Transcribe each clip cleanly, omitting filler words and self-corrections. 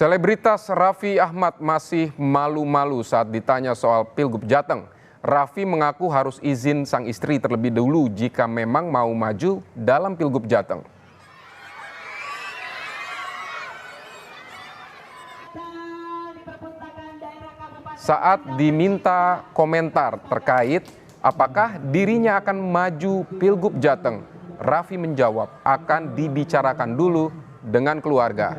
Selebritas Raffi Ahmad masih malu-malu saat ditanya soal Pilgub Jateng. Raffi mengaku harus izin sang istri terlebih dahulu jika memang mau maju dalam Pilgub Jateng. Saat diminta komentar terkait apakah dirinya akan maju Pilgub Jateng, Raffi menjawab akan dibicarakan dulu dengan keluarga.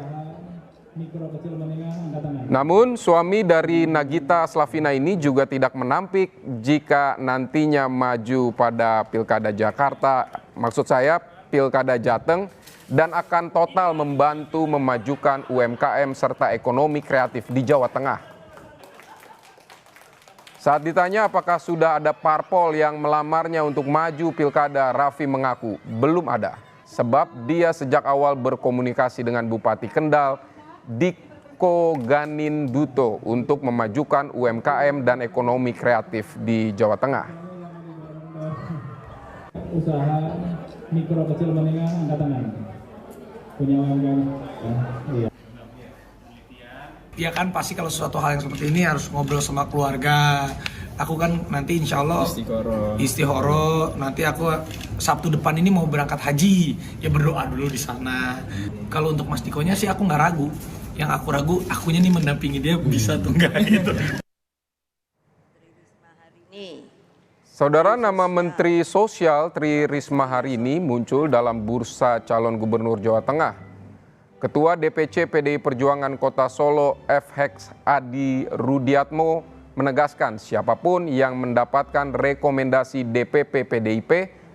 Namun suami dari Nagita Slavina ini juga tidak menampik jika nantinya maju pada Pilkada Jakarta, maksud saya Pilkada Jateng, dan akan total membantu memajukan UMKM serta ekonomi kreatif di Jawa Tengah. Saat ditanya apakah sudah ada parpol yang melamarnya untuk maju Pilkada, Raffi mengaku belum ada, sebab dia sejak awal berkomunikasi dengan Bupati Kendal, Diko Ganinduto, untuk memajukan UMKM dan ekonomi kreatif di Jawa Tengah. Usaha mikro kecil menengah angkatan punya UMKM. Iya. Ya kan pasti kalau sesuatu hal yang seperti ini harus ngobrol sama keluarga. Aku kan nanti insya Allah istihoro. Nanti aku Sabtu depan ini mau berangkat haji. Ya berdoa dulu di sana. Kalau untuk Mas Dikonya sih aku nggak ragu. Yang aku ragu akunya nih mendampingi dia bisa tuh nggak gitu. Saudara, nama Menteri Sosial Tri Risma hari ini muncul dalam bursa calon gubernur Jawa Tengah. Ketua DPC PDI Perjuangan Kota Solo FX Adi Rudiatmo menegaskan siapapun yang mendapatkan rekomendasi DPP PDIP,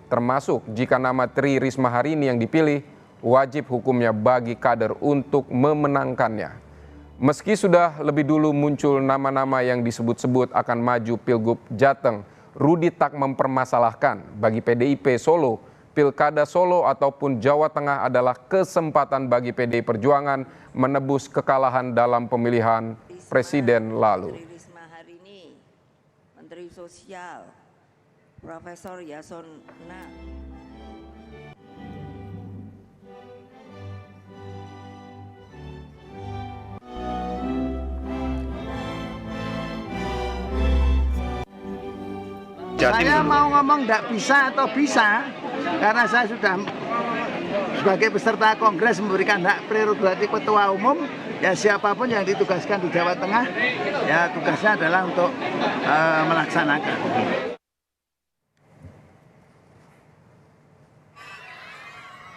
termasuk jika nama Tri Risma hari ini yang dipilih, wajib hukumnya bagi kader untuk memenangkannya. Meski sudah lebih dulu muncul nama-nama yang disebut-sebut akan maju Pilgub Jateng, Rudi tak mempermasalahkan bagi PDIP Solo, Pilkada Solo ataupun Jawa Tengah adalah kesempatan bagi PDI Perjuangan menebus kekalahan dalam pemilihan presiden lalu. Menteri Sosial, Profesor Yasona. Saya mau ngomong tidak bisa atau bisa, karena saya sudah sebagai peserta kongres memberikan hak prerogatif ketua umum, ya siapapun yang ditugaskan di Jawa Tengah, ya tugasnya adalah untuk melaksanakan.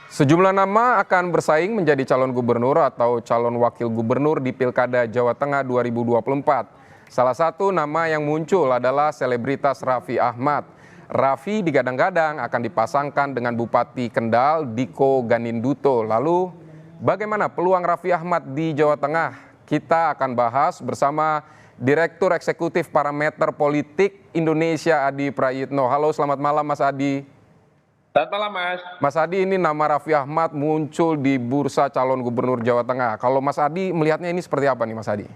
Sejumlah nama akan bersaing menjadi calon gubernur atau calon wakil gubernur di Pilkada Jawa Tengah 2024. Salah satu nama yang muncul adalah selebritas Raffi Ahmad. Raffi digadang-gadang akan dipasangkan dengan Bupati Kendal Diko Ganinduto. Lalu bagaimana peluang Raffi Ahmad di Jawa Tengah? Kita akan bahas bersama Direktur Eksekutif Parameter Politik Indonesia Adi Prayitno. Halo, selamat malam Mas Adi. Selamat malam Mas. Mas Adi, ini nama Raffi Ahmad muncul di bursa calon gubernur Jawa Tengah. Kalau Mas Adi melihatnya ini seperti apa nih Mas Adi?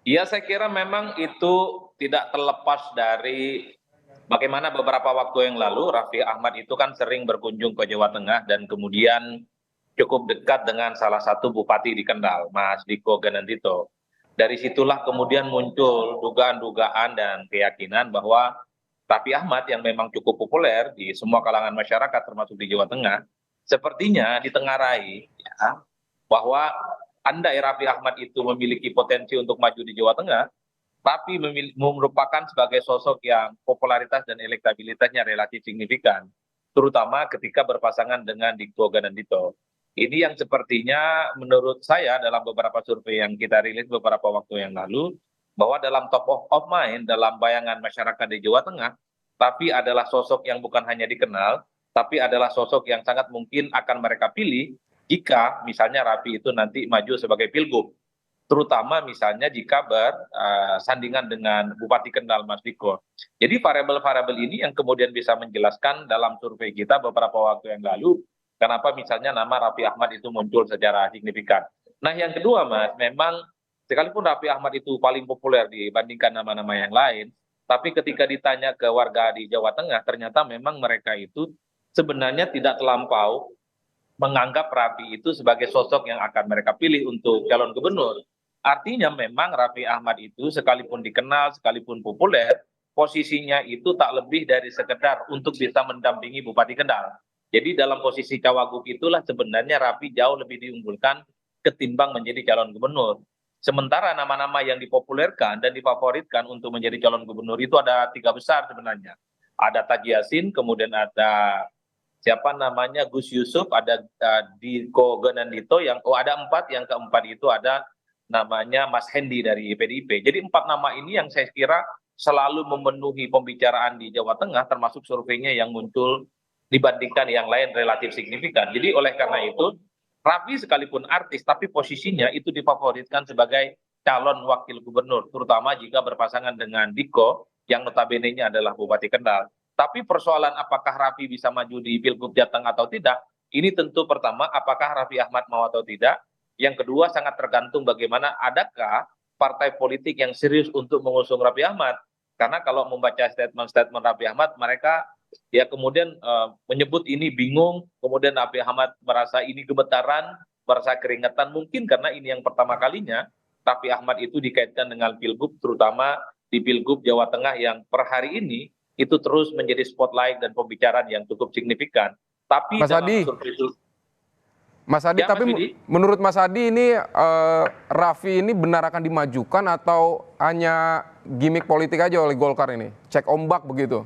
Ya, saya kira memang itu tidak terlepas dari bagaimana beberapa waktu yang lalu Raffi Ahmad itu kan sering berkunjung ke Jawa Tengah dan kemudian cukup dekat dengan salah satu bupati di Kendal, Mas Diko Ganinduto. Dari situlah kemudian muncul dugaan-dugaan dan keyakinan bahwa Raffi Ahmad yang memang cukup populer di semua kalangan masyarakat termasuk di Jawa Tengah, sepertinya ditengarai ya, bahwa andai Raffi Ahmad itu memiliki potensi untuk maju di Jawa Tengah, tapi merupakan sebagai sosok yang popularitas dan elektabilitasnya relatif signifikan, terutama ketika berpasangan dengan Diko Ganinduto. Ini yang sepertinya menurut saya dalam beberapa survei yang kita rilis beberapa waktu yang lalu, bahwa dalam top of mind, dalam bayangan masyarakat di Jawa Tengah, tapi adalah sosok yang bukan hanya dikenal, tapi adalah sosok yang sangat mungkin akan mereka pilih jika misalnya Raffi itu nanti maju sebagai pilgub, terutama misalnya jika bersandingan dengan Bupati Kendal Mas Diko. Jadi variabel-variabel ini yang kemudian bisa menjelaskan dalam survei kita beberapa waktu yang lalu, kenapa misalnya nama Raffi Ahmad itu muncul secara signifikan. Nah yang kedua Mas, memang sekalipun Raffi Ahmad itu paling populer dibandingkan nama-nama yang lain, tapi ketika ditanya ke warga di Jawa Tengah, ternyata memang mereka itu sebenarnya tidak terlampau menganggap Raffi itu sebagai sosok yang akan mereka pilih untuk calon gubernur. Artinya memang Raffi Ahmad itu sekalipun dikenal, sekalipun populer, posisinya itu tak lebih dari sekedar untuk bisa mendampingi Bupati Kendal. Jadi dalam posisi cawagup itulah sebenarnya Raffi jauh lebih diunggulkan ketimbang menjadi calon gubernur. Sementara nama-nama yang dipopulerkan dan difavoritkan untuk menjadi calon gubernur itu ada 3 besar sebenarnya. Ada Taji Yassin, kemudian ada siapa namanya Gus Yusuf, ada Diko Gendito, ada 4, yang keempat itu ada namanya Mas Hendi dari PDIP. Jadi 4 nama ini yang saya kira selalu memenuhi pembicaraan di Jawa Tengah, termasuk surveinya yang muncul dibandingkan yang lain relatif signifikan. Jadi oleh karena itu, Raffi sekalipun artis, tapi posisinya itu difavoritkan sebagai calon wakil gubernur, terutama jika berpasangan dengan Diko, yang notabene-nya adalah Bupati Kendal. Tapi persoalan apakah Raffi bisa maju di Pilgub Jateng atau tidak, ini tentu pertama, apakah Raffi Ahmad mau atau tidak. Yang kedua, sangat tergantung bagaimana adakah partai politik yang serius untuk mengusung Raffi Ahmad. Karena kalau membaca statement-statement Raffi Ahmad, mereka ya kemudian menyebut ini bingung, kemudian Raffi Ahmad merasa ini gemetaran, merasa keringetan, mungkin karena ini yang pertama kalinya Raffi Ahmad itu dikaitkan dengan Pilgub, terutama di Pilgub Jawa Tengah yang per hari ini itu terus menjadi spotlight dan pembicaraan yang cukup signifikan. Tapi Mas dalam Adi, Mas Adi, Ya, tapi Mas Yudi. menurut Mas Adi ini Raffi ini benar akan dimajukan atau hanya gimmick politik aja oleh Golkar ini? Cek ombak begitu.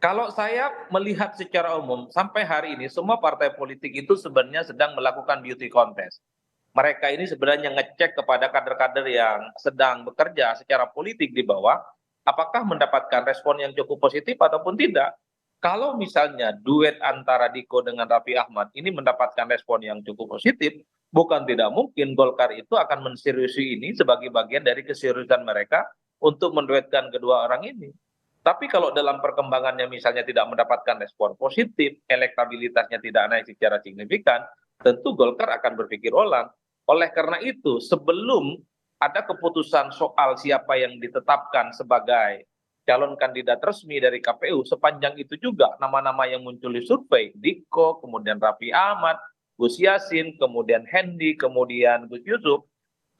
Kalau saya melihat secara umum, sampai hari ini semua partai politik itu sebenarnya sedang melakukan beauty contest. Mereka ini sebenarnya ngecek kepada kader-kader yang sedang bekerja secara politik di bawah, apakah mendapatkan respon yang cukup positif ataupun tidak. Kalau misalnya duet antara Diko dengan Raffi Ahmad ini mendapatkan respon yang cukup positif, bukan tidak mungkin Golkar itu akan menseriusi ini sebagai bagian dari keseriusan mereka untuk menduetkan kedua orang ini. Tapi kalau dalam perkembangannya misalnya tidak mendapatkan respon positif, elektabilitasnya tidak naik secara signifikan, tentu Golkar akan berpikir ulang. Oleh karena itu, sebelum ada keputusan soal siapa yang ditetapkan sebagai calon kandidat resmi dari KPU, sepanjang itu juga nama-nama yang muncul di survei, Diko, kemudian Raffi Ahmad, Gus Yassin, kemudian Hendi, kemudian Gus Yusuf,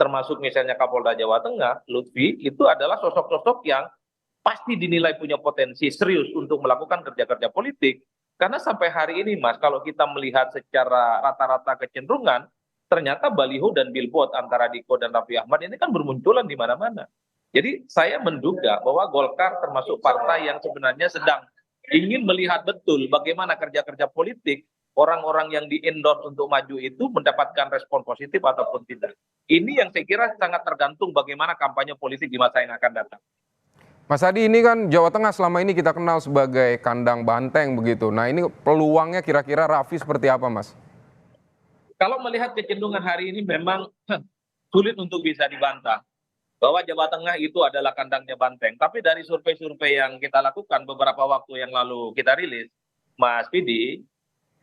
termasuk misalnya Kapolda Jawa Tengah, Lutfi, itu adalah sosok-sosok yang pasti dinilai punya potensi serius untuk melakukan kerja-kerja politik. Karena sampai hari ini, Mas, kalau kita melihat secara rata-rata kecenderungan, ternyata baliho dan billboard antara Diko dan Raffi Ahmad ini kan bermunculan di mana-mana. Jadi saya menduga bahwa Golkar termasuk partai yang sebenarnya sedang ingin melihat betul bagaimana kerja-kerja politik orang-orang yang di-endorse untuk maju itu mendapatkan respon positif ataupun tidak. Ini yang saya kira sangat tergantung bagaimana kampanye politik di masa yang akan datang. Mas Adi, ini kan Jawa Tengah selama ini kita kenal sebagai kandang banteng begitu. Nah ini peluangnya kira-kira Raffi seperti apa, Mas? Kalau melihat kecenderungan hari ini memang sulit untuk bisa dibantah bahwa Jawa Tengah itu adalah kandangnya banteng. Tapi dari survei-survei yang kita lakukan beberapa waktu yang lalu kita rilis, Mas Pidi,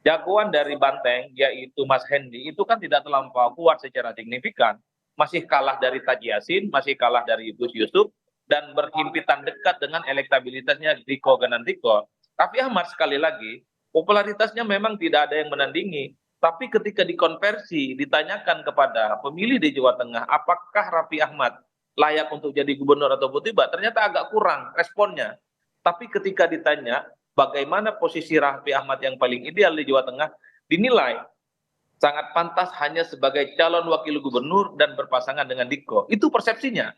jagoan dari banteng yaitu Mas Hendi itu kan tidak terlampau kuat secara signifikan. Masih kalah dari Taji Yassin, masih kalah dari Gus Yusuf, dan berhimpitan dekat dengan elektabilitasnya Diko Gendito. Raffi Ahmad sekali lagi, popularitasnya memang tidak ada yang menandingi. Tapi ketika dikonversi, ditanyakan kepada pemilih di Jawa Tengah, apakah Raffi Ahmad layak untuk jadi gubernur ataupun tidak, ternyata agak kurang responnya. Tapi ketika ditanya bagaimana posisi Raffi Ahmad yang paling ideal di Jawa Tengah, dinilai sangat pantas hanya sebagai calon wakil gubernur dan berpasangan dengan Diko. Itu persepsinya.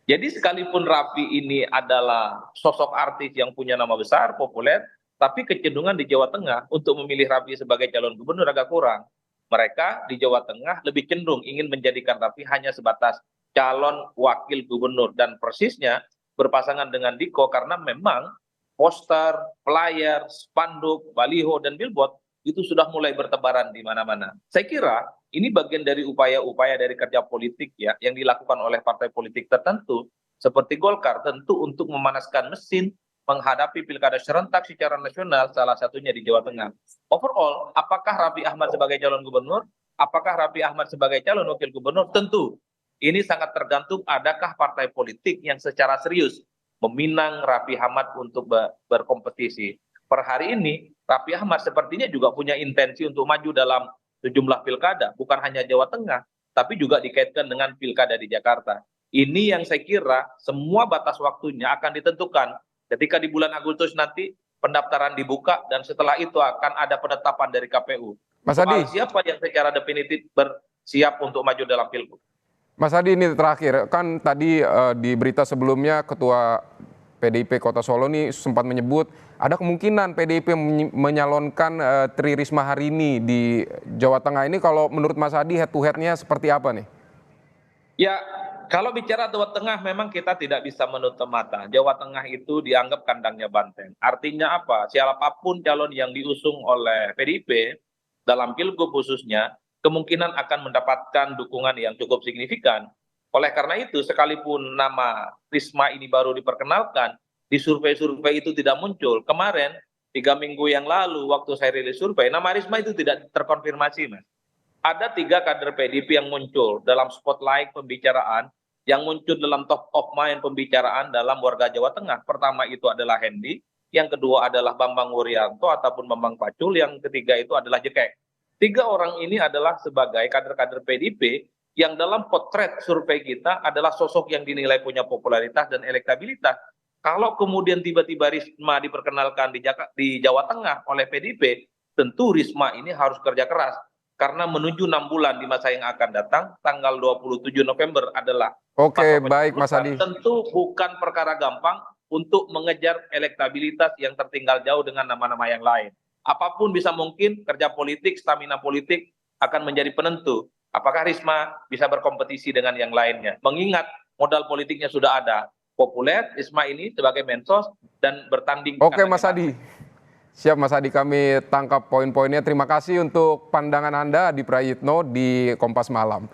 Jadi sekalipun Raffi ini adalah sosok artis yang punya nama besar, populer, tapi kecenderungan di Jawa Tengah untuk memilih Raffi sebagai calon gubernur agak kurang. Mereka di Jawa Tengah lebih cenderung ingin menjadikan Raffi hanya sebatas calon wakil gubernur dan persisnya berpasangan dengan Diko karena memang poster, flyer, spanduk, baliho, dan billboard itu sudah mulai bertebaran di mana-mana. Saya kira ini bagian dari upaya-upaya dari kerja politik ya yang dilakukan oleh partai politik tertentu seperti Golkar tentu untuk memanaskan mesin menghadapi pilkada serentak secara nasional salah satunya di Jawa Tengah. Overall, apakah Raffi Ahmad sebagai calon gubernur? Apakah Raffi Ahmad sebagai calon wakil gubernur? Tentu ini sangat tergantung adakah partai politik yang secara serius meminang Raffi Ahmad untuk berkompetisi. Per hari ini Raffi Ahmad sepertinya juga punya intensi untuk maju dalam sejumlah pilkada, bukan hanya Jawa Tengah, tapi juga dikaitkan dengan pilkada di Jakarta. Ini yang saya kira semua batas waktunya akan ditentukan ketika di bulan Agustus nanti pendaftaran dibuka dan setelah itu akan ada penetapan dari KPU. Mas Adi. Soal siapa yang secara definitif bersiap untuk maju dalam pilgub. Mas Adi, ini terakhir, kan tadi di berita sebelumnya Ketua PDIP Kota Solo ini sempat menyebut ada kemungkinan PDIP menyalonkan Tri Risma hari ini di Jawa Tengah. Ini kalau menurut Mas Adi head to head-nya seperti apa nih? Ya, kalau bicara Jawa Tengah memang kita tidak bisa menutup mata. Jawa Tengah itu dianggap kandangnya banteng. Artinya apa? Siapapun calon yang diusung oleh PDIP dalam pilgub khususnya, kemungkinan akan mendapatkan dukungan yang cukup signifikan. Oleh karena itu, sekalipun nama Risma ini baru diperkenalkan, di survei-survei itu tidak muncul. Kemarin, 3 minggu yang lalu, waktu saya rilis survei, nama Risma itu tidak terkonfirmasi, Mas. Ada 3 kader PDIP yang muncul dalam spotlight pembicaraan, yang muncul dalam top of mind pembicaraan dalam warga Jawa Tengah. Pertama itu adalah Hendi, yang kedua adalah Bambang Wuryanto ataupun Bambang Pacul, yang ketiga itu adalah Jekek. 3 orang ini adalah sebagai kader-kader PDIP yang dalam potret survei kita adalah sosok yang dinilai punya popularitas dan elektabilitas. Kalau kemudian tiba-tiba Risma diperkenalkan di Jawa Tengah oleh PDIP, tentu Risma ini harus kerja keras. Karena menuju 6 bulan di masa yang akan datang, tanggal 27 November adalah Oke, baik Mas Adi. Tentu bukan perkara gampang untuk mengejar elektabilitas yang tertinggal jauh dengan nama-nama yang lain. Apapun bisa mungkin, kerja politik, stamina politik akan menjadi penentu. Apakah Risma bisa berkompetisi dengan yang lainnya? Mengingat modal politiknya sudah ada. Populer, Risma ini sebagai mensos dan bertanding. Oke Mas Adi. Siap Mas Adi, kami tangkap poin-poinnya. Terima kasih untuk pandangan Anda di Prayitno di Kompas Malam.